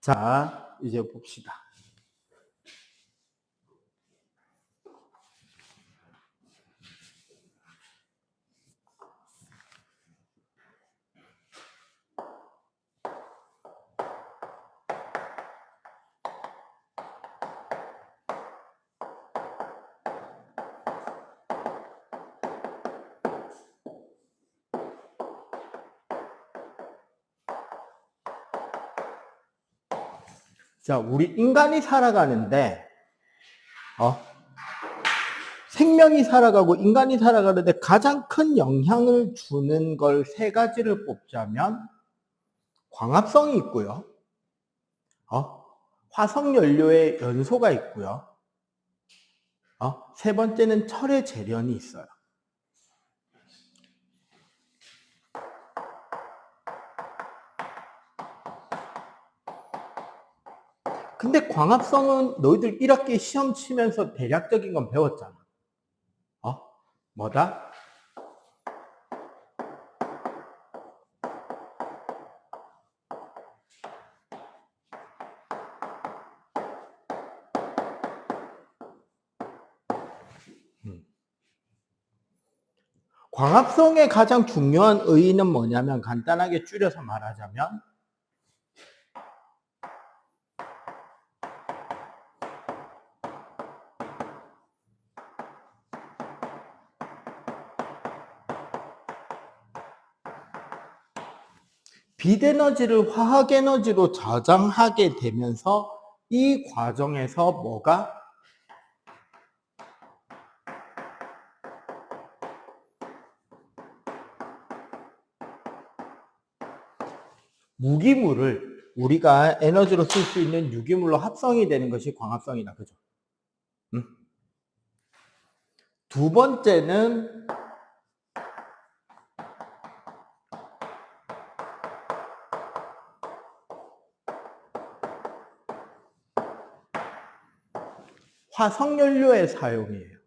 자, 이제 봅시다. 자, 우리 인간이 살아가는데, 생명이 살아가고 인간이 살아가는데 가장 큰 영향을 주는 걸 세 가지를 뽑자면, 광합성이 있고요. 화석 연료의 연소가 있고요. 세 번째는 철의 재련이 있어요. 근데 광합성은 너희들 1학기 시험 치면서 대략적인 건 배웠잖아. 뭐다? 광합성의 가장 중요한 의의는 뭐냐면 간단하게 줄여서 말하자면 빛에너지를 화학에너지로 저장하게 되면서 이 과정에서 뭐가 무기물을 우리가 에너지로 쓸 수 있는 유기물로 합성이 되는 것이 광합성이다. 그죠? 두 번째는 화석연료의 사용이에요.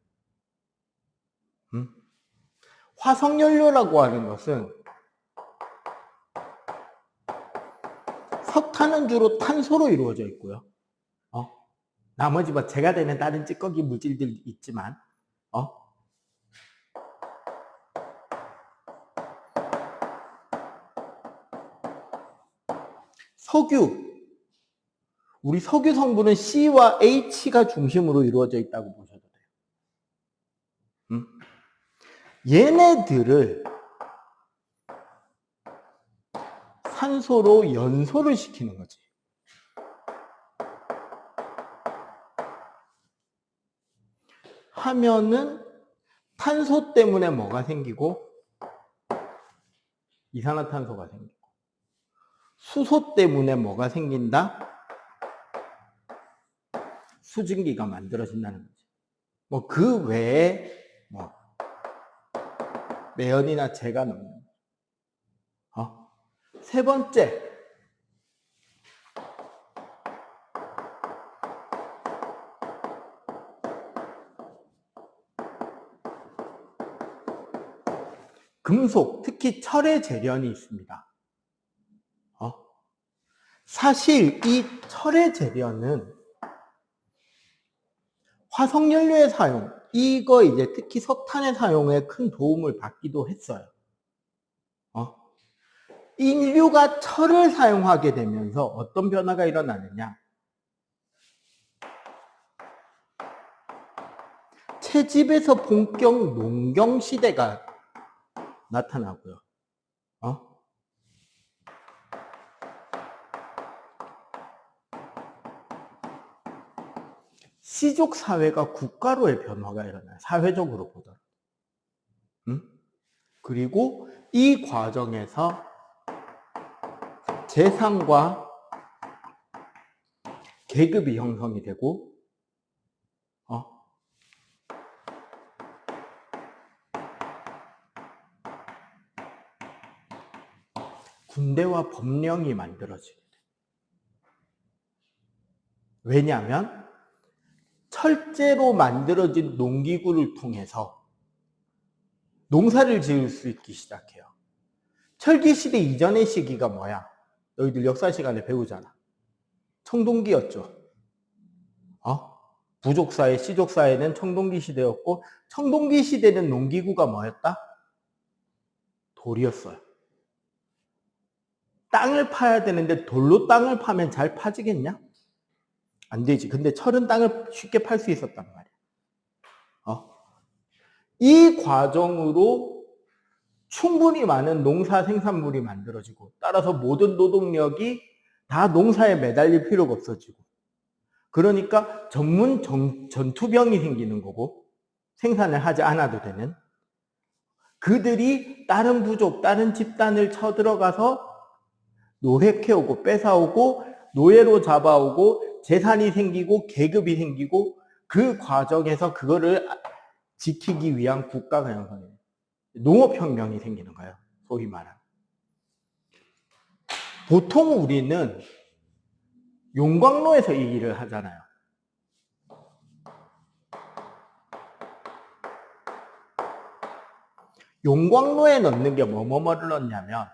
화석연료라고 하는 것은 석탄은 주로 탄소로 이루어져 있고요. 나머지 뭐 재가 되는 다른 찌꺼기 물질들이 있지만 석유, 우리 석유 성분은 C와 H가 중심으로 이루어져 있다고 보셔도 돼요. 얘네들을 산소로 연소를 시키는 거지. 하면은 탄소 때문에 뭐가 생기고 이산화탄소가 생기고 수소 때문에 뭐가 생긴다? 수증기가 만들어진다는 거지. 뭐 그 외에 뭐 매연이나 재가 넣는 거. 세 번째, 금속, 특히 철의 재련이 있습니다. 사실 이 철의 재련은 화석연료의 사용, 이거 이제 특히 석탄의 사용에 큰 도움을 받기도 했어요. 인류가 철을 사용하게 되면서 어떤 변화가 일어나느냐? 채집에서 본격 농경 시대가 나타나고요. 시족 사회가 국가로의 변화가 일어나요. 사회적으로 보더라도. 그리고 이 과정에서 재산과 계급이 형성이 되고 군대와 법령이 만들어지게 돼요. 왜냐하면 철제로 만들어진 농기구를 통해서 농사를 지을 수 있기 시작해요. 철기시대 이전의 시기가 뭐야? 너희들 역사 시간에 배우잖아. 청동기였죠. 부족사회, 씨족사회는 청동기 시대였고, 청동기 시대는 농기구가 뭐였다? 돌이었어요. 땅을 파야 되는데 돌로 땅을 파면 잘 파지겠냐? 안 되지. 근데 철은 땅을 쉽게 팔 수 있었단 말이야. 이 과정으로 충분히 많은 농사 생산물이 만들어지고, 따라서 모든 노동력이 다 농사에 매달릴 필요가 없어지고, 그러니까 전문 전투병이 생기는 거고, 생산을 하지 않아도 되는, 그들이 다른 부족, 다른 집단을 쳐들어가서 노획해오고 뺏어오고 노예로 잡아오고 재산이 생기고 계급이 생기고, 그 과정에서 그거를 지키기 위한 국가가 형성해요. 농업혁명이 생기는 거예요. 소위 말하는. 보통 우리는 용광로에서 이 일을 하잖아요. 용광로에 넣는 게 뭐를 넣냐면,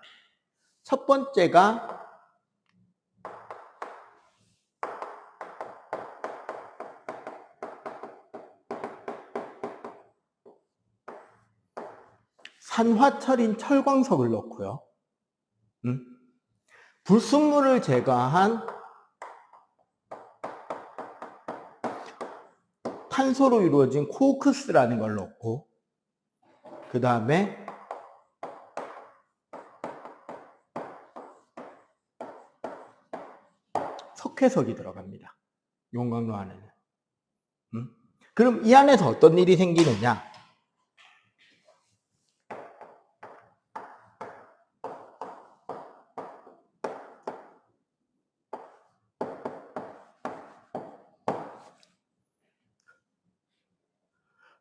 첫 번째가 산화철인 철광석을 넣고요. 불순물을 제거한 탄소로 이루어진 코크스라는 걸 넣고, 그 다음에 석회석이 들어갑니다. 용광로 안에는. 그럼 이 안에서 어떤 일이 생기느냐?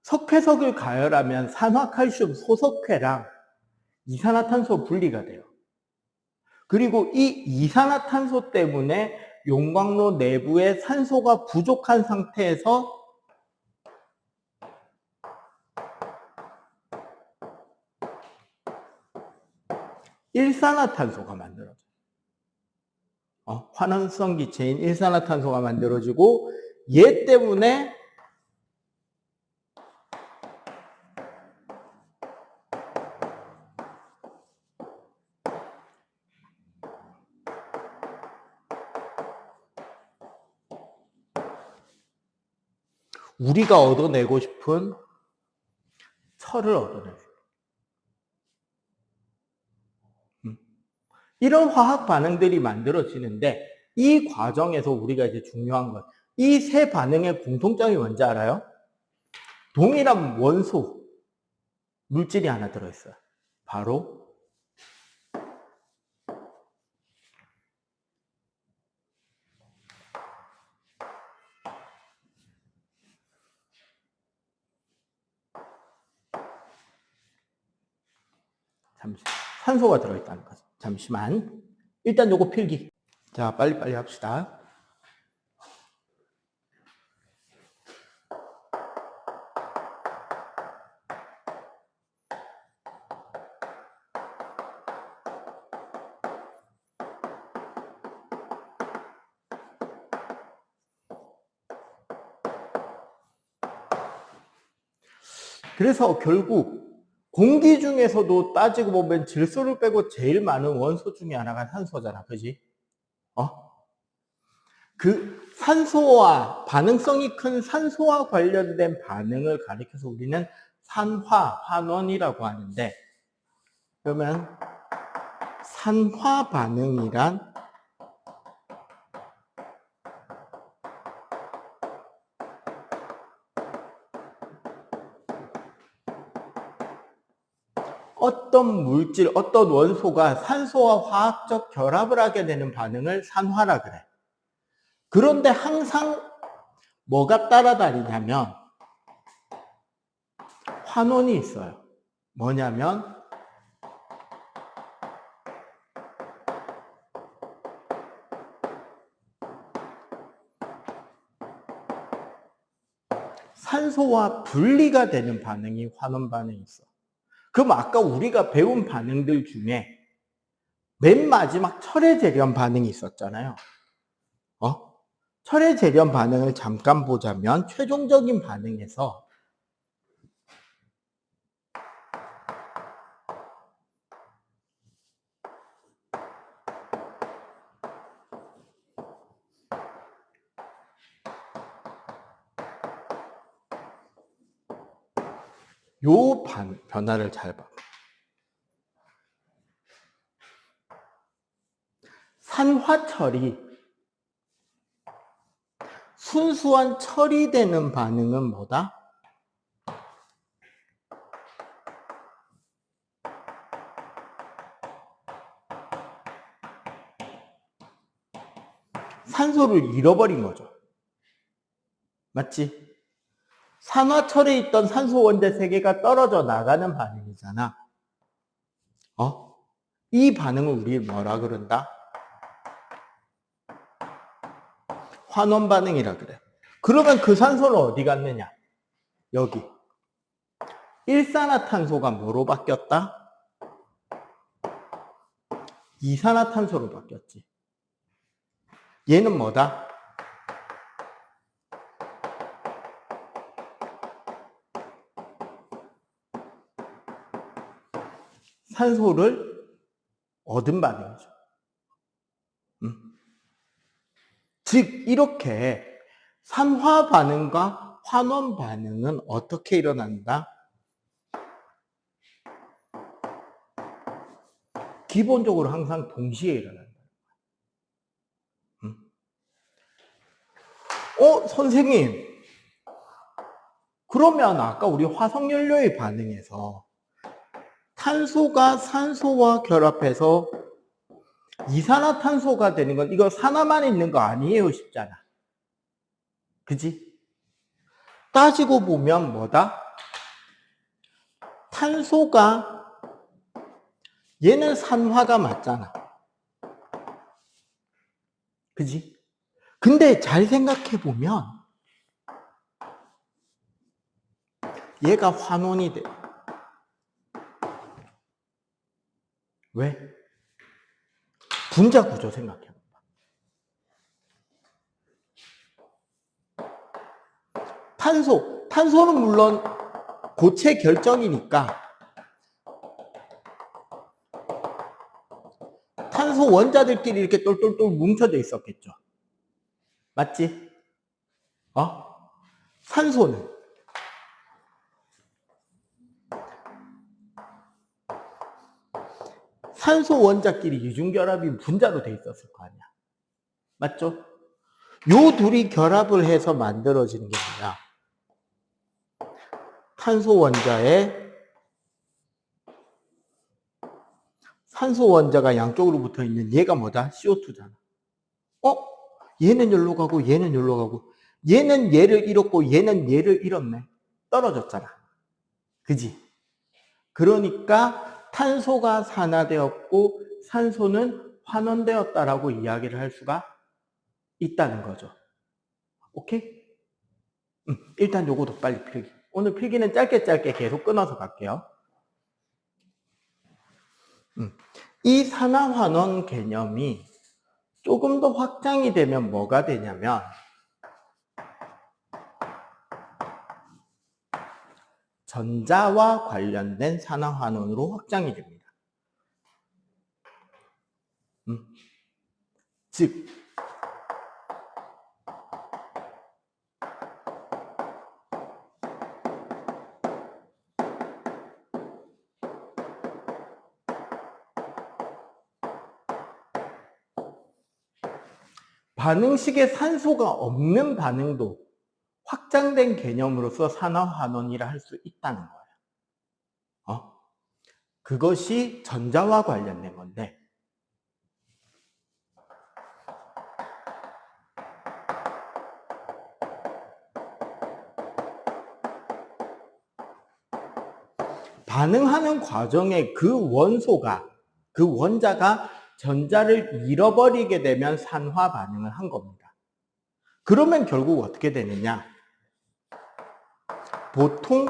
석회석을 가열하면 산화칼슘 소석회랑 이산화탄소 분리가 돼요. 그리고 이 이산화탄소 때문에 용광로 내부에 산소가 부족한 상태에서 일산화탄소가 만들어져요. 환원성 기체인 일산화탄소가 만들어지고, 얘 때문에 우리가 얻어내고 싶은 철을 얻어내요. 이런 화학 반응들이 만들어지는데, 이 과정에서 우리가 이제 중요한 건, 이 세 반응의 공통점이 뭔지 알아요? 동일한 원소, 물질이 하나 들어있어요. 바로 산소가 들어있다는 거죠. 잠시만. 일단 요거 필기. 자, 빨리빨리 합시다. 그래서 결국 공기 중에서도 따지고 보면 질소를 빼고 제일 많은 원소 중에 하나가 산소잖아. 그지? 그 산소와, 반응성이 큰 산소와 관련된 반응을 가리켜서 우리는 산화환원이라고 하는데, 그러면 산화 반응이란 어떤 물질, 어떤 원소가 산소와 화학적 결합을 하게 되는 반응을 산화라 그래. 그런데 항상 뭐가 따라다니냐면 환원이 있어요. 뭐냐면 산소와 분리가 되는 반응이 환원 반응이 있어. 그럼 아까 우리가 배운 반응들 중에 맨 마지막 철의 재련 반응이 있었잖아요. 철의 재련 반응을 잠깐 보자면 최종적인 반응에서 요 변화를 잘 봐. 산화철이 순수한 철이 되는 반응은 뭐다? 산소를 잃어버린 거죠. 맞지? 산화철에 있던 산소 원자 3개가 떨어져 나가는 반응이잖아. 이 반응을 우리 뭐라 그런다? 환원 반응이라 그래. 그러면 그 산소는 어디 갔느냐? 여기. 일산화탄소가 뭐로 바뀌었다? 이산화탄소로 바뀌었지. 얘는 뭐다? 산소를 얻은 반응이죠. 즉 이렇게 산화 반응과 환원 반응은 어떻게 일어난다? 기본적으로 항상 동시에 일어난다. 선생님, 그러면 아까 우리 화석연료의 반응에서 탄소가 산소와 결합해서 이산화탄소가 되는 건 이거 산화만 있는 거 아니에요 싶잖아. 그지? 따지고 보면 뭐다? 탄소가 얘는 산화가 맞잖아. 그지? 근데 잘 생각해 보면 얘가 환원이 돼. 왜? 분자 구조 생각해 봐. 탄소는 물론 고체 결정이니까 탄소 원자들끼리 이렇게 똘똘똘 뭉쳐져 있었겠죠. 맞지? 산소는 산소 원자끼리 이중결합이 분자로 돼 있었을 거 아니야. 맞죠? 요 둘이 결합을 해서 만들어지는 게 뭐야? 탄소 원자에 산소 원자가 양쪽으로 붙어 있는 얘가 뭐다? CO2잖아. 얘는 여기로 가고 얘는 여기로 가고 얘는 얘를 잃었고 얘는 얘를 잃었네. 떨어졌잖아. 그지? 그러니까 탄소가 산화되었고 산소는 환원되었다라고 이야기를 할 수가 있다는 거죠. 오케이? 일단 요거도 빨리 필기. 오늘 필기는 짧게 계속 끊어서 갈게요. 이 산화환원 개념이 조금 더 확장이 되면 뭐가 되냐면 전자와 관련된 산화환원으로 확장이 됩니다. 즉 반응식에 산소가 없는 반응도 확장된 개념으로서 산화환원이라 할 수 있다는 거예요. 그것이 전자와 관련된 건데 반응하는 과정에 그 원자가 전자를 잃어버리게 되면 산화 반응을 한 겁니다. 그러면 결국 어떻게 되느냐? 보통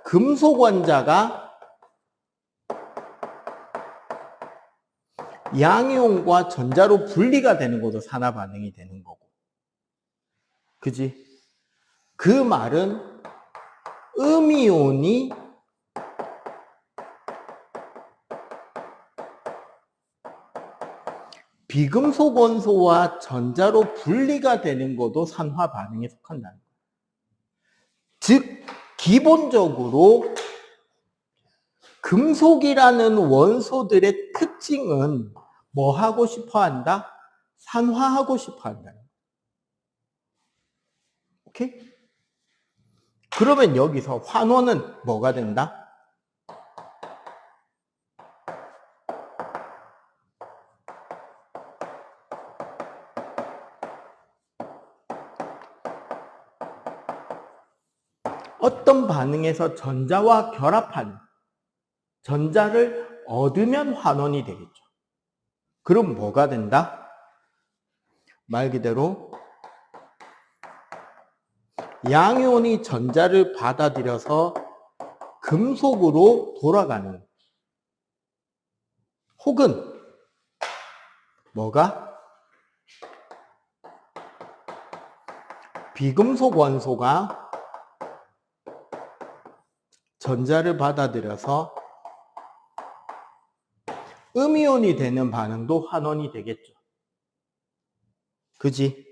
금속 원자가 양이온과 전자로 분리가 되는 것도 산화 반응이 되는 거고 그지? 그 말은 음이온이 비금속 원소와 전자로 분리가 되는 것도 산화 반응에 속한다는 거예요. 즉, 기본적으로 금속이라는 원소들의 특징은 뭐 하고 싶어 한다? 산화하고 싶어 한다. 오케이? 그러면 여기서 환원은 뭐가 된다? 어떤 반응에서 전자와 결합한 전자를 얻으면 환원이 되겠죠. 그럼 뭐가 된다? 말 그대로 양이온이 전자를 받아들여서 금속으로 돌아가는, 혹은 뭐가? 비금속 원소가 전자를 받아들여서 음이온이 되는 반응도 환원이 되겠죠. 그지?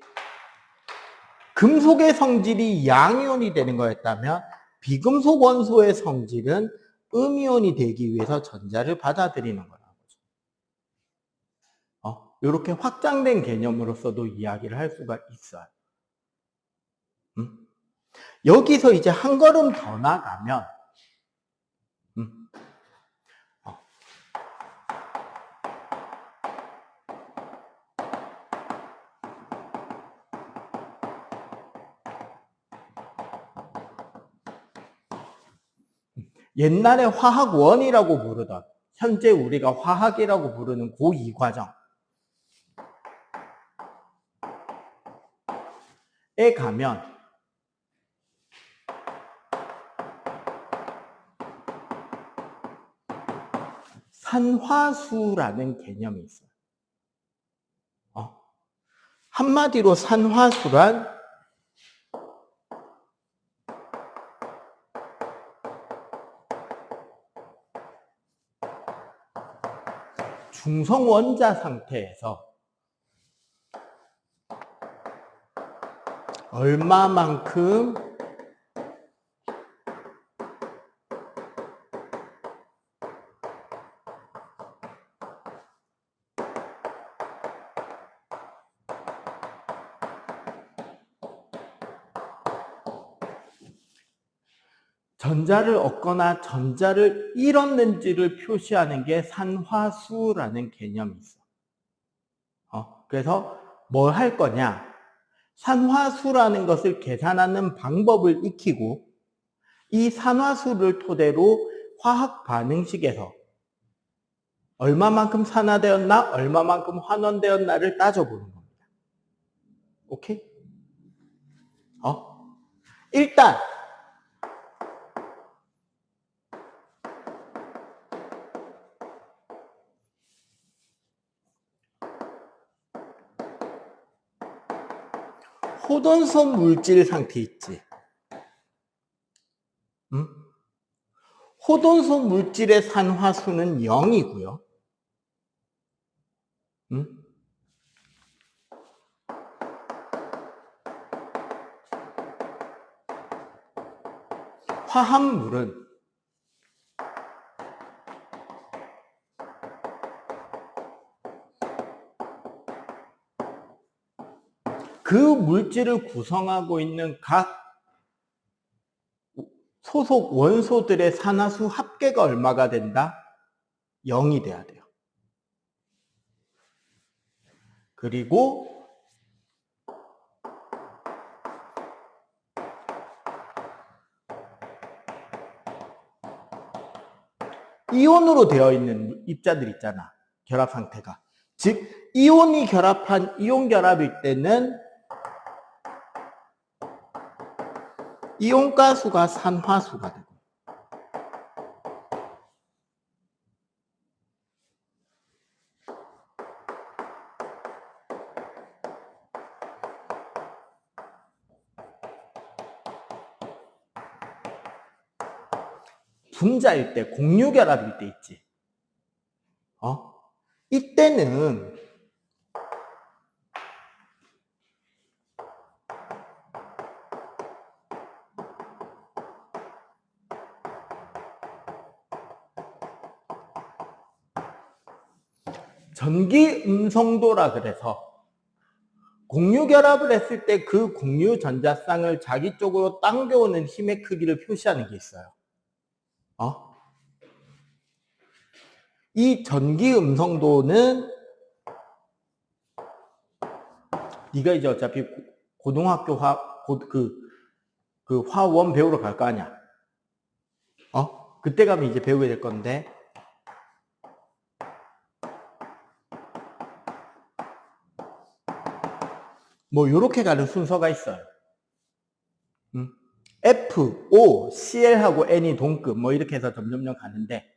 금속의 성질이 양이온이 되는 거였다면 비금속 원소의 성질은 음이온이 되기 위해서 전자를 받아들이는 거라는 거죠. 이렇게 확장된 개념으로서도 이야기를 할 수가 있어요. 여기서 이제 한 걸음 더 나가면 옛날에 화학원이라고 부르던, 현재 우리가 화학이라고 부르는 고2 과정에 가면 산화수라는 개념이 있어요. 한마디로 산화수란 중성 원자 상태에서 얼마만큼 전자를 얻거나 전자를 잃었는지를 표시하는 게 산화수라는 개념이 있어. 그래서 뭘 할 거냐? 산화수라는 것을 계산하는 방법을 익히고 이 산화수를 토대로 화학 반응식에서 얼마만큼 산화되었나, 얼마만큼 환원되었나를 따져보는 겁니다. 오케이? 일단 호돈성 물질 상태 있지. 호돈성 물질의 산화수는 0이고요. 화합물은 그 물질을 구성하고 있는 각 소속 원소들의 산화수 합계가 얼마가 된다? 0이 돼야 돼요. 그리고 이온으로 되어 있는 입자들 있잖아. 결합 상태가. 즉 이온이 결합한 이온 결합일 때는 이온가 수가 산화수가 되고, 분자일 때, 공유결합일 때 있지. 이때는 전기 음성도라 그래서 공유결합을 했을 때 그 공유 전자쌍을 자기 쪽으로 당겨오는 힘의 크기를 표시하는 게 있어요. 이 전기 음성도는 네가 이제 어차피 고등학교 화원 배우러 갈 거 아니야. 그때 가면 이제 배우게 될 건데, 뭐 요렇게 가는 순서가 있어요. F, O, Cl하고 N이 동급 뭐 이렇게 해서 점점점 가는데,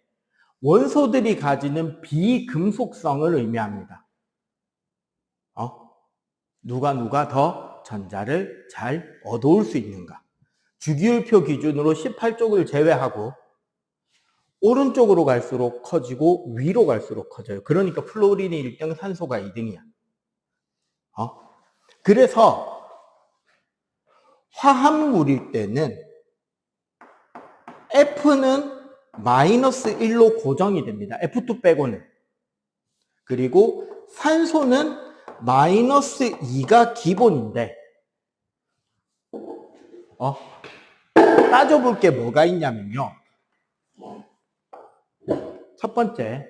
원소들이 가지는 비금속성을 의미합니다. 누가 더 전자를 잘 얻어올 수 있는가. 주기율표 기준으로 18쪽을 제외하고 오른쪽으로 갈수록 커지고 위로 갈수록 커져요. 그러니까 플로린이 1등, 산소가 2등이야. 그래서 화합물일 때는 F는 마이너스 1로 고정이 됩니다. F2 빼고는. 그리고 산소는 마이너스 2가 기본인데, 따져볼 게 뭐가 있냐면요. 첫 번째,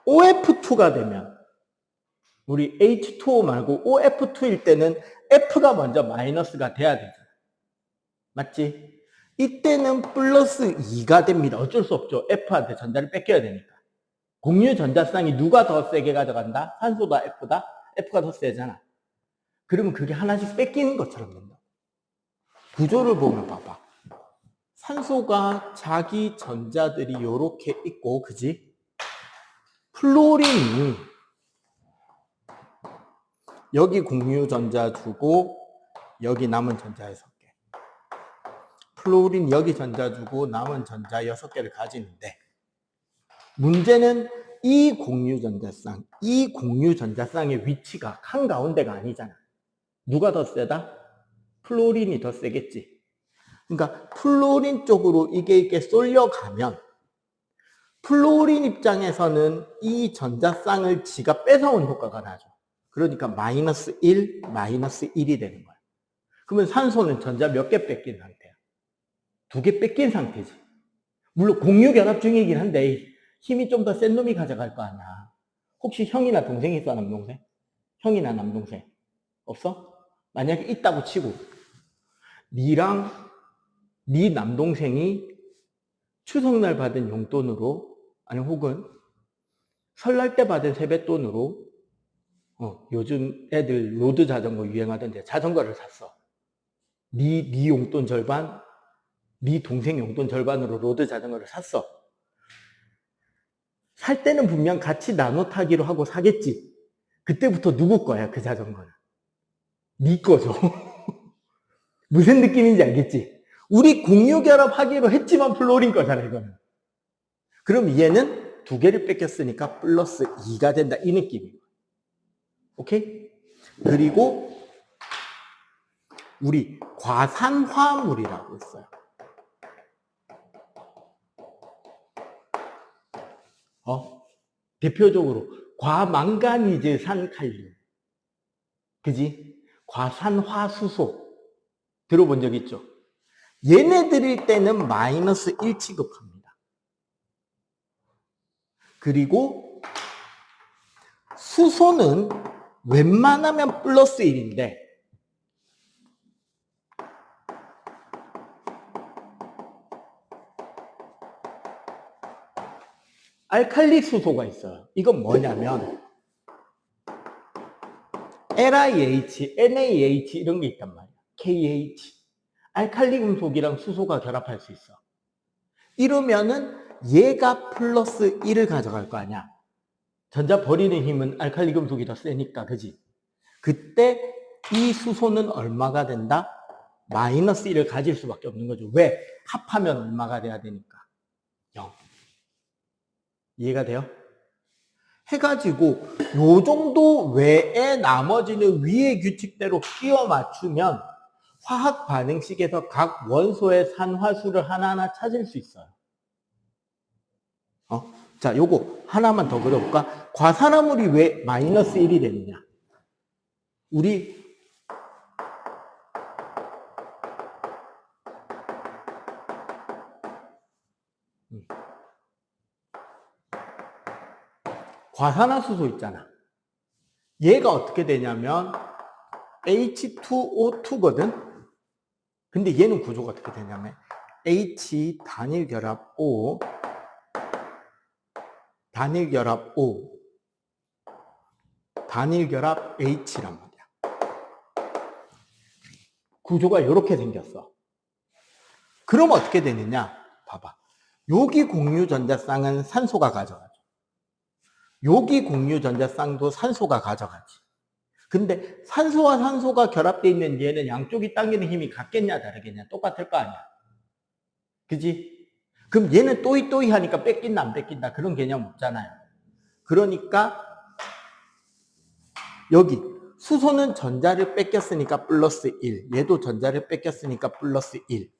OF2가 되면, 우리 H2O 말고 OF2일 때는 F가 먼저 마이너스가 돼야 되잖아. 맞지? 이때는 플러스 2가 됩니다. 어쩔 수 없죠. F한테 전자를 뺏겨야 되니까. 공유 전자쌍이 누가 더 세게 가져간다? 산소다, F다? F가 더 세잖아. 그러면 그게 하나씩 뺏기는 것처럼 된다. 구조를 보면 봐봐. 산소가 자기 전자들이 요렇게 있고, 그지? 플로린이 여기 공유 전자 주고 여기 남은 전자 6개. 플로린 여기 전자 주고 남은 전자 6개를 가지는데, 문제는 이 공유 전자쌍의 위치가 한가운데가 아니잖아. 누가 더 세다? 플로린이 더 세겠지. 그러니까 플로린 쪽으로 이게 쏠려가면 플로린 입장에서는 이 전자쌍을 지가 뺏어온 효과가 나죠. 그러니까 마이너스 1, 마이너스 1이 되는 거야. 그러면 산소는 전자 몇 개 뺏긴 상태야? 2개 뺏긴 상태지. 물론 공유 결합 중이긴 한데 힘이 좀 더 센 놈이 가져갈 거 아니야. 혹시 형이나 동생 있어? 남동생? 형이나 남동생? 없어? 만약에 있다고 치고 니랑 니 남동생이 추석날 받은 용돈으로, 아니 혹은 설날 때 받은 세뱃돈으로 요즘 애들 로드 자전거 유행하던데 자전거를 샀어. 니 용돈 절반, 니 동생 용돈 절반으로 로드 자전거를 샀어. 살 때는 분명 같이 나눠 타기로 하고 사겠지. 그때부터 누구 거야, 그 자전거는? 니 거죠. 무슨 느낌인지 알겠지? 우리 공유 결합하기로 했지만 플로린 거잖아, 이거는. 그럼 얘는 2개를 뺏겼으니까 플러스 2가 된다, 이 느낌이에요. 오케이? 그리고 우리 과산화물이라고 있어요. 대표적으로 과망가니즈산 칼륨, 그지? 과산화수소 들어본 적 있죠? 얘네들일 때는 마이너스 1 취급합니다. 그리고 수소는 웬만하면 플러스 1인데 알칼리 수소가 있어요. 이건 뭐냐면 LiH, NaH 이런 게 있단 말이야. KH. 알칼리 금속이랑 수소가 결합할 수 있어. 이러면은 얘가 플러스 1을 가져갈 거 아니야. 전자 버리는 힘은 알칼리 금속이 더 세니까, 그지? 그때 이 수소는 얼마가 된다? 마이너스 1을 가질 수밖에 없는 거죠. 왜? 합하면 얼마가 돼야 되니까. 0. 이해가 돼요? 해가지고 요 정도 외에 나머지는 위의 규칙대로 끼워 맞추면 화학 반응식에서 각 원소의 산화수를 하나하나 찾을 수 있어요. 자, 요거 하나만 더 그려볼까? 과산화물이 왜 마이너스 1이 되느냐? 우리 과산화수소 있잖아. 얘가 어떻게 되냐면 H2O2거든? 근데 얘는 구조가 어떻게 되냐면 H 단일 결합 O 단일 결합 O 단일 결합 H란 말이야. 구조가 이렇게 생겼어. 그럼 어떻게 되느냐? 봐봐. 여기 공유 전자쌍은 산소가 가져가죠. 여기 공유 전자쌍도 산소가 가져가지. 근데 산소와 산소가 결합되어 있는 얘는 양쪽이 당기는 힘이 같겠냐 다르겠냐 똑같을 거 아니야. 그지? 그럼 얘는 또이또이 하니까 뺏긴다 안 뺏긴다 그런 개념 없잖아요. 그러니까 여기 수소는 전자를 뺏겼으니까 플러스 1. 얘도 전자를 뺏겼으니까 플러스 1.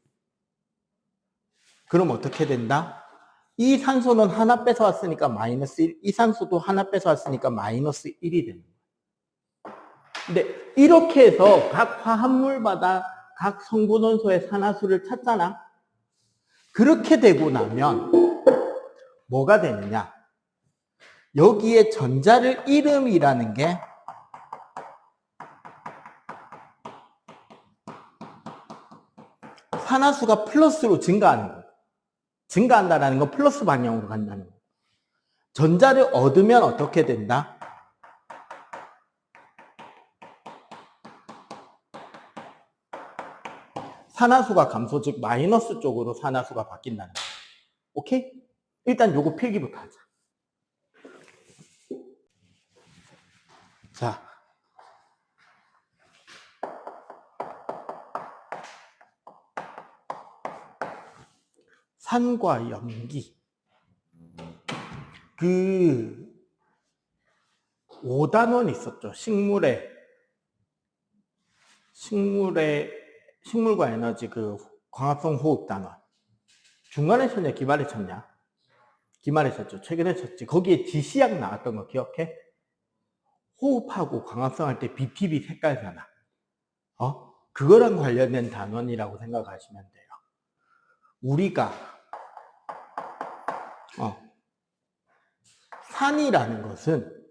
그럼 어떻게 된다? 이 산소는 하나 뺏어왔으니까 마이너스 1. 이 산소도 하나 뺏어왔으니까 마이너스 1이 되는 거예요. 근데 이렇게 해서 각 화합물마다 각 성분원소의 산화수를 찾잖아. 그렇게 되고 나면 뭐가 되느냐? 여기에 전자를 이름이라는 게 산화수가 플러스로 증가하는 거예요. 증가한다는 건 플러스 방향으로 간다는 거예요. 전자를 얻으면 어떻게 된다? 산화수가 감소, 즉 마이너스 쪽으로 산화수가 바뀐다는 거예요. 오케이? 일단 요거 필기부터 하자. 자, 산과 염기. 그 5단원 있었죠. 식물과 에너지 그 광합성 호흡 단원. 중간에 쳤냐, 기말에 쳤냐? 기말에 쳤죠. 최근에 쳤지. 거기에 지시약 나왔던 거 기억해? 호흡하고 광합성 할 때 BTB 색깔잖아. 그거랑 관련된 단원이라고 생각하시면 돼요. 우리가 산이라는 것은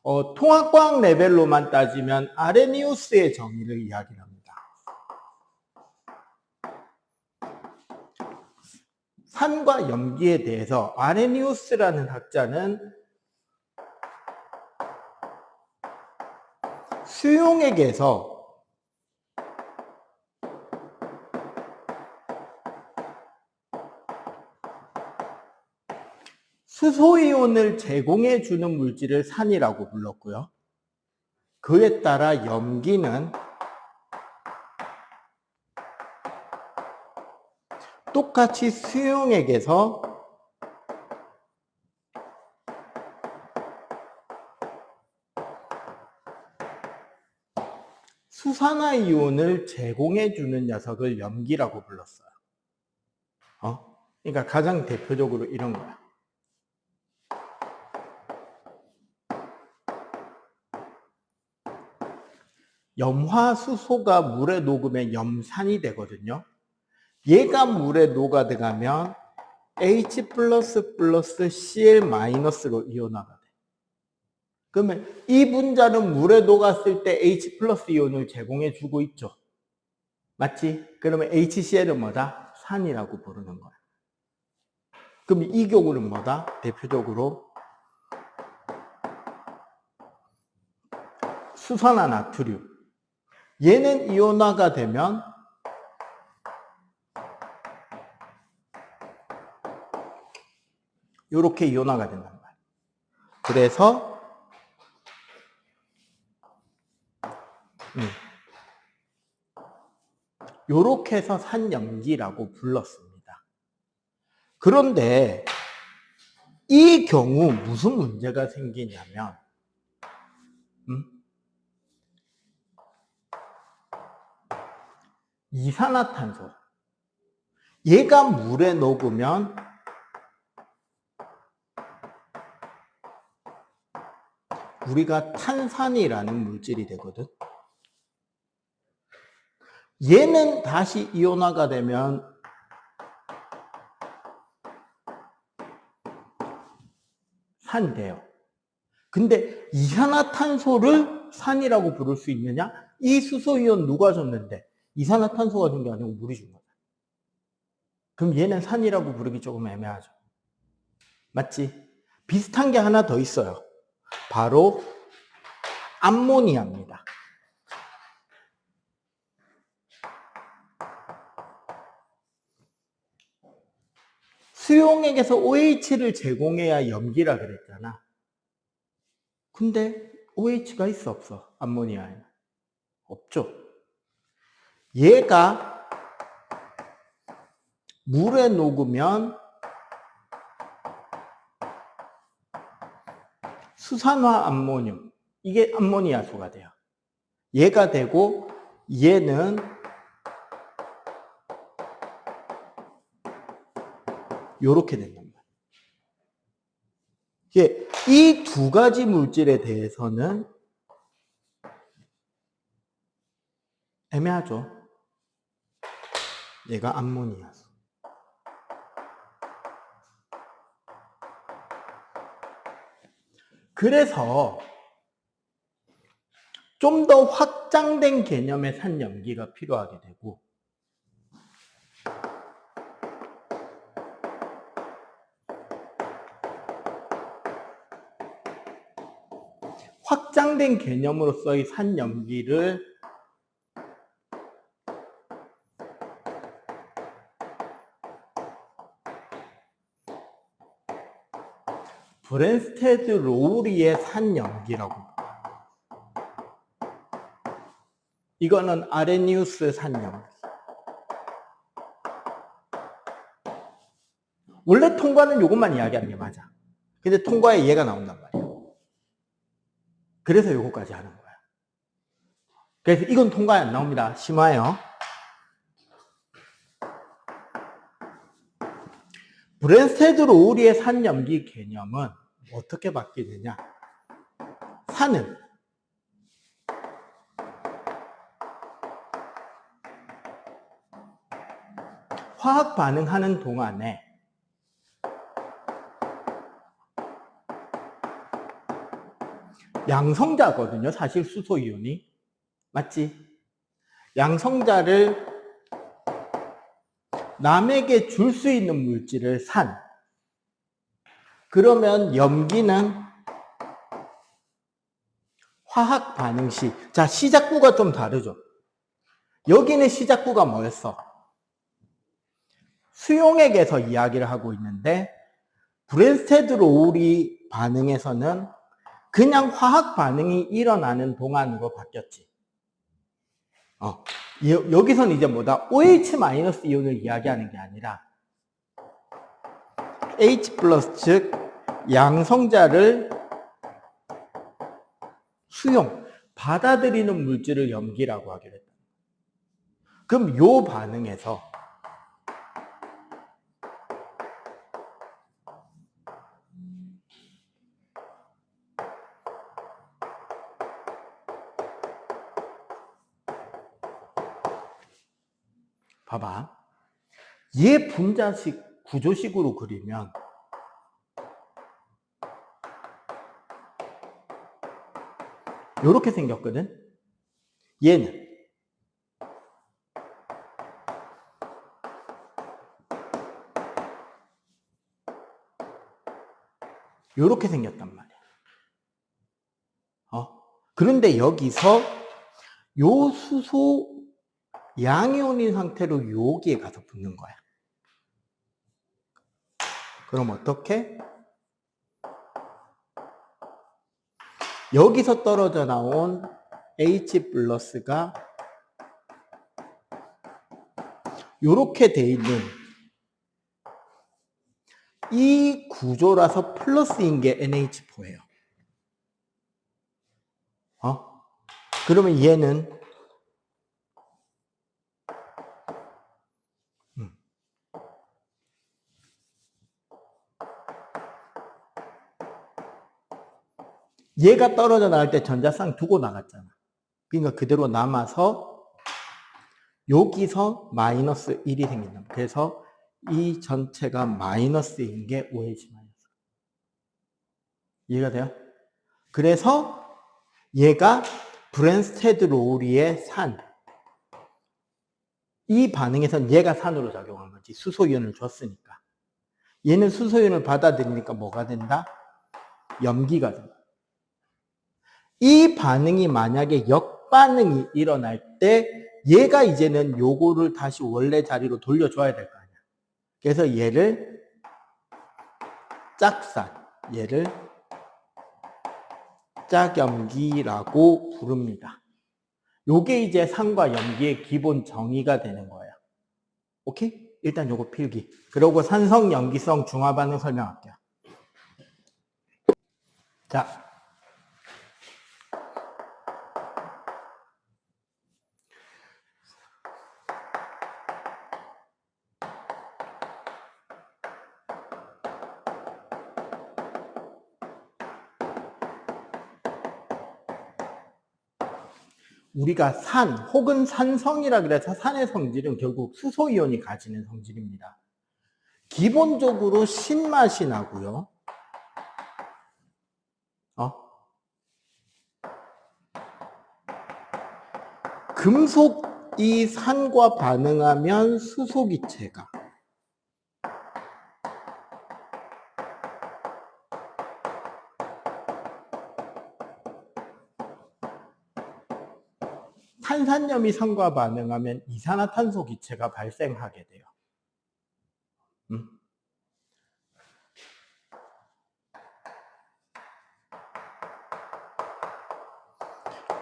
통합과학 레벨로만 따지면 아레니우스의 정의를 이야기합니다. 산과 염기에 대해서 아레니우스라는 학자는 수용액에서 수소이온을 제공해 주는 물질을 산이라고 불렀고요. 그에 따라 염기는 똑같이 수용액에서 수산화이온을 제공해 주는 녀석을 염기라고 불렀어요. 그러니까 가장 대표적으로 이런 거야. 염화수소가 물에 녹으면 염산이 되거든요. 얘가 물에 녹아 들어가면 H++ Cl-로 이온화가 돼. 그러면 이 분자는 물에 녹았을 때 H+ 이온을 제공해 주고 있죠. 맞지? 그러면 HCl은 뭐다? 산이라고 부르는 거야. 그럼 이 경우는 뭐다? 대표적으로 수산화 나트륨. 얘는 이온화가 되면 이렇게 이온화가 된단 말이야. 그래서 요렇게 해서 산염기라고 불렀습니다. 그런데 이 경우 무슨 문제가 생기냐면 이산화탄소, 얘가 물에 녹으면 우리가 탄산이라는 물질이 되거든. 얘는 다시 이온화가 되면 산이 돼요. 근데 이산화탄소를 산이라고 부를 수 있느냐? 이 수소이온 누가 줬는데? 이산화탄소가 준 게 아니고 물이 준 거다. 그럼 얘는 산이라고 부르기 조금 애매하죠. 맞지? 비슷한 게 하나 더 있어요. 바로 암모니아입니다. 수용액에서 OH를 제공해야 염기라 그랬잖아. 근데 OH가 있어 없어? 암모니아에는 없죠. 얘가 물에 녹으면 수산화 암모늄, 이게 암모니아수가 돼요. 얘가 되고 얘는 요렇게 된단 말이에요. 이 두 가지 물질에 대해서는 애매하죠. 얘가 암모니아수. 그래서 좀 더 확장된 개념의 산염기가 필요하게 되고, 확장된 개념으로서의 산염기를 브랜스테드 로우리의 산염기라고. 이거는 아레니우스 산염기. 원래 통과는 이것만 이야기하는 게 맞아. 근데 통과에 얘가 나온단 말이야. 그래서 요거까지 하는 거야. 그래서 이건 통과에 안 나옵니다. 심화요. 브랜스테드 로우리의 산염기 개념은 어떻게 바뀌느냐? 산은 화학 반응하는 동안에 양성자거든요. 사실 수소이온이. 맞지? 양성자를 남에게 줄 수 있는 물질을 산. 그러면 염기는 화학 반응 시. 자, 시작구가 좀 다르죠. 여기는 시작구가 뭐였어? 수용액에서 이야기를 하고 있는데 브랜스테드 로우리 반응에서는 그냥 화학 반응이 일어나는 동안으로 바뀌었지. 여기서는 이제 뭐다? OH- 이온을 이야기하는 게 아니라 H+, 즉 양성자를 받아들이는 물질을 염기라고 하기로 했다. 그럼 요 반응에서 봐봐. 얘 분자식 구조식으로 그리면 요렇게 생겼거든. 얘는 요렇게 생겼단 말이야. 그런데 여기서 요 수소 양이온인 상태로 여기에 가서 붙는 거야. 그럼 어떻게? 여기서 떨어져 나온 H+가 요렇게 돼 있는 이 구조라서 플러스인 게 NH4예요. 그러면 얘는 얘가 떨어져 나갈 때 전자쌍 두고 나갔잖아. 그러니까 그대로 남아서 여기서 마이너스 1이 생긴다. 그래서 이 전체가 마이너스인 게 OH 마이너스. 이해가 돼요? 그래서 얘가 브랜스테드 로우리의 산. 이 반응에선 얘가 산으로 작용한 거지. 수소이온을 줬으니까. 얘는 수소이온을 받아들이니까 뭐가 된다? 염기가 된다. 이 반응이 만약에 역반응이 일어날 때 얘가 이제는 요거를 다시 원래 자리로 돌려줘야 될 거 아니야. 그래서 얘를 짝산, 얘를 짝염기라고 부릅니다. 요게 이제 산과 염기의 기본 정의가 되는 거예요. 오케이? 일단 요거 필기. 그리고 산성, 염기성, 중화반응 설명할게요. 자. 우리가 산 혹은 산성이라 그래서 산의 성질은 결국 수소이온이 가지는 성질입니다. 기본적으로 신맛이 나고요. 금속이 산과 반응하면 수소기체가 탄산염이 산과 반응하면 이산화탄소 기체가 발생하게 돼요.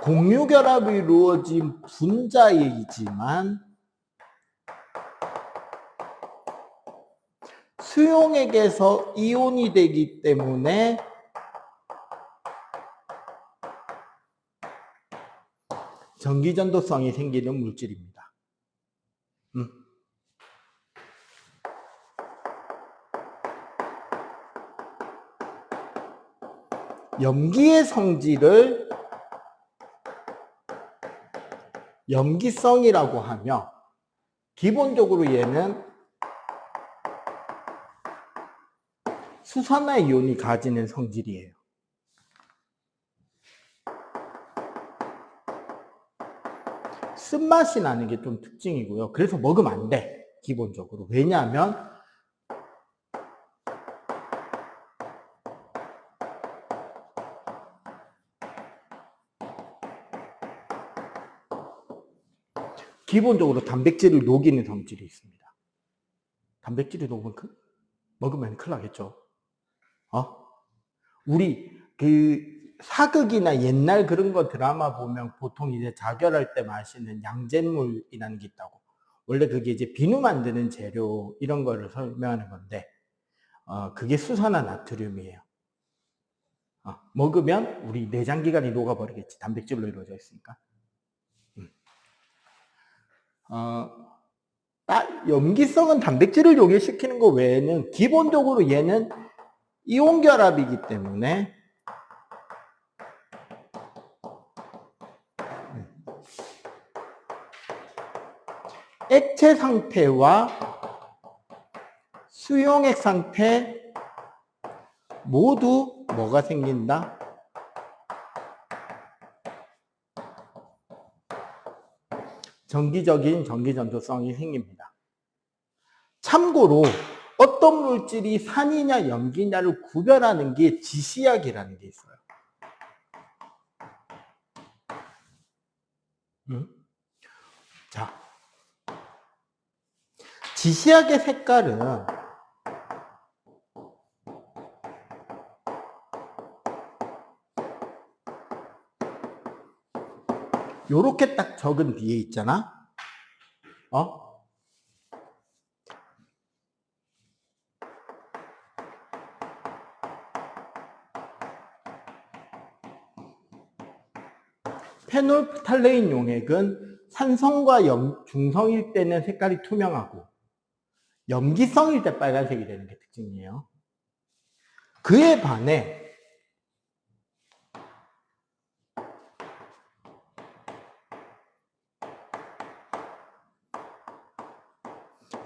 공유결합이 이루어진 분자이지만 수용액에서 이온이 되기 때문에 전기전도성이 생기는 물질입니다. 염기의 성질을 염기성이라고 하며 기본적으로 얘는 수산화 이온이 가지는 성질이에요. 쓴맛이 나는 게 좀 특징이고요. 그래서 먹으면 안 돼. 기본적으로. 왜냐하면 기본적으로 단백질을 녹이는 성질이 있습니다. 단백질이 녹으면 먹으면 큰일 나겠죠. 우리 사극이나 옛날 그런 거 드라마 보면 보통 이제 자결할 때 마시는 양잿물이라는 게 있다고. 원래 그게 이제 비누 만드는 재료 이런 거를 설명하는 건데 그게 수산화 나트륨이에요. 먹으면 우리 내장기관이 녹아버리겠지. 단백질로 이루어져 있으니까. 염기성은 단백질을溶해시키는 거 외에는 기본적으로 얘는 이온 결합이기 때문에 액체 상태와 수용액 상태 모두 뭐가 생긴다? 정기적인 전기전도성이 생깁니다. 참고로 어떤 물질이 산이냐 염기냐를 구별하는 게 지시약이라는 게 있어요. 자, 지시약의 색깔은 요렇게 딱 적은 뒤에 있잖아. 페놀프탈레인 용액은 산성과 중성일 때는 색깔이 투명하고 염기성일 때 빨간색이 되는 게 특징이에요. 그에 반해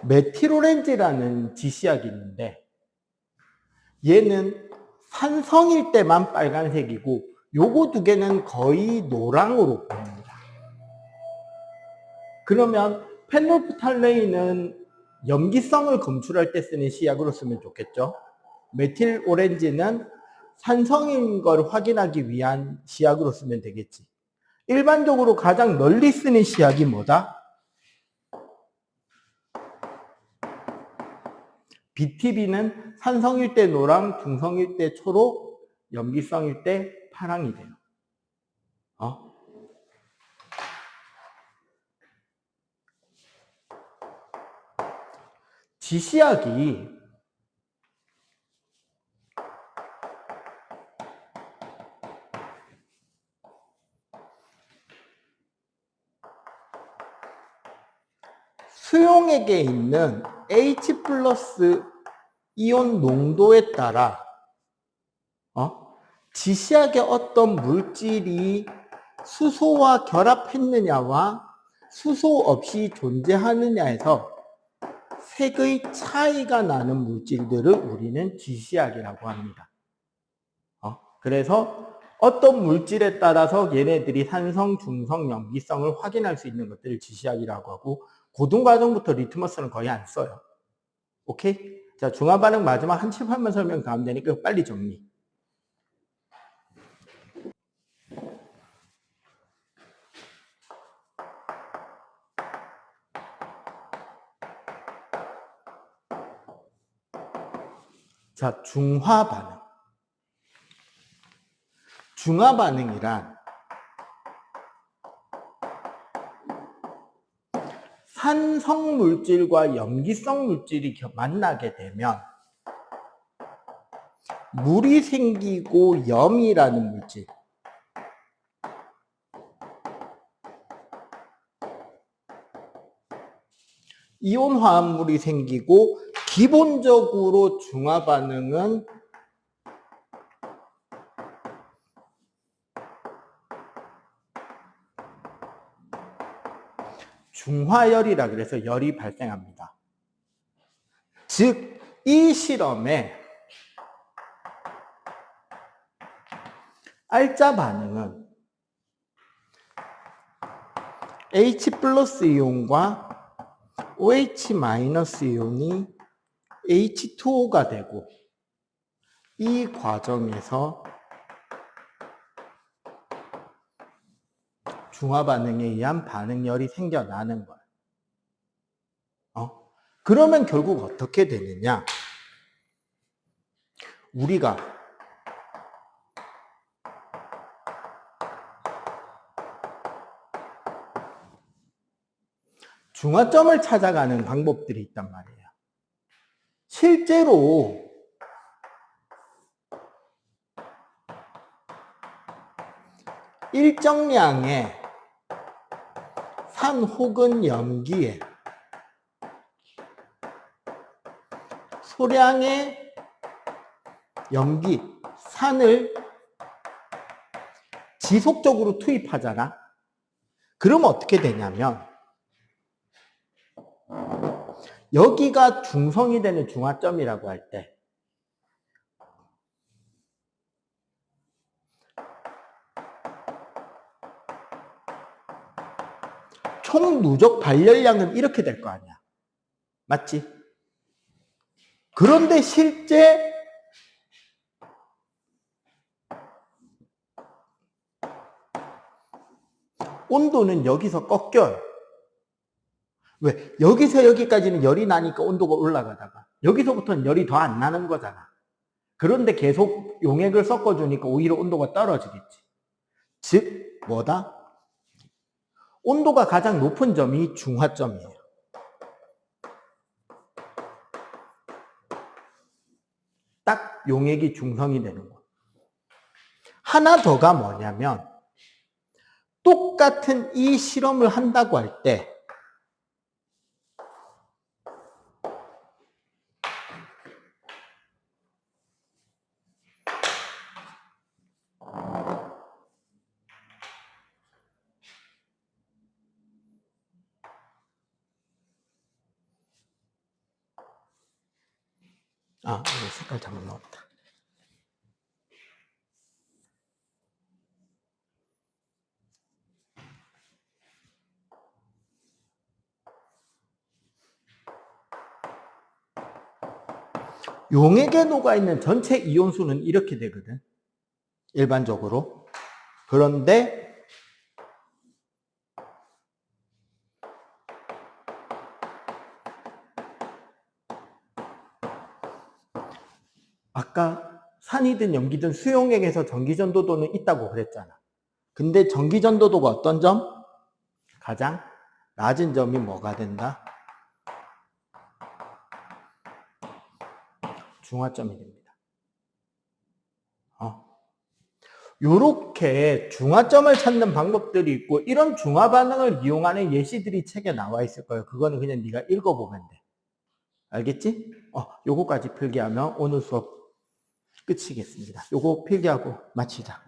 메틸오렌지라는 지시약이 있는데 얘는 산성일 때만 빨간색이고 요거 두 개는 거의 노랑으로 보입니다. 그러면 페놀프탈레인은 염기성을 검출할 때 쓰는 시약으로 쓰면 좋겠죠. 메틸오렌지는 산성인 걸 확인하기 위한 시약으로 쓰면 되겠지. 일반적으로 가장 널리 쓰는 시약이 뭐다? BTB는 산성일 때 노랑, 중성일 때 초록, 염기성일 때 파랑이 돼요. 지시약이 수용액에 있는 H 플러스 이온 농도에 따라 지시약의 어떤 물질이 수소와 결합했느냐와 수소 없이 존재하느냐에서 색의 차이가 나는 물질들을 우리는 지시약이라고 합니다. 그래서 어떤 물질에 따라서 얘네들이 산성, 중성, 염기성을 확인할 수 있는 것들을 지시약이라고 하고 고등과정부터 리트머스는 거의 안 써요. 오케이? 자, 중화반응 마지막 한 7, 8만 설명 가면 되니까 빨리 정리. 자, 중화반응. 중화반응이란 산성 물질과 염기성 물질이 만나게 되면 물이 생기고 염이라는 물질, 이온 화합물이 생기고 기본적으로 중화반응은 중화열이라 그래서 열이 발생합니다. 즉, 이 실험에 알짜 반응은 H 플러스 이온과 OH 마이너스 이온이 H2O가 되고 이 과정에서 중화반응에 의한 반응열이 생겨나는 거예요. 그러면 결국 어떻게 되느냐? 우리가 중화점을 찾아가는 방법들이 있단 말이에요. 실제로 일정량의 산 혹은 염기에 소량의 염기, 산을 지속적으로 투입하잖아. 그러면 어떻게 되냐면 여기가 중성이 되는 중화점이라고 할 때 총 누적 발열량은 이렇게 될 거 아니야. 맞지? 그런데 실제 온도는 여기서 꺾여요. 왜? 여기서 여기까지는 열이 나니까 온도가 올라가다가 여기서부터는 열이 더 안 나는 거잖아. 그런데 계속 용액을 섞어주니까 오히려 온도가 떨어지겠지. 즉 뭐다? 온도가 가장 높은 점이 중화점이에요. 딱 용액이 중성이 되는 거. 하나 더가 뭐냐면 똑같은 이 실험을 한다고 할 때 이거 색깔 잘못 나왔다. 용액에 녹아있는 전체 이온수는 이렇게 되거든. 일반적으로. 그런데 아까 산이든 염기든 수용액에서 전기전도도는 있다고 그랬잖아. 근데 전기전도도가 어떤 점? 가장 낮은 점이 뭐가 된다? 중화점이 됩니다. 요렇게 중화점을 찾는 방법들이 있고 이런 중화 반응을 이용하는 예시들이 책에 나와 있을 거예요. 그거는 그냥 네가 읽어보면 돼. 알겠지? 요거까지 필기하면 오늘 수업 끝이겠습니다. 요거 필기하고 마치자.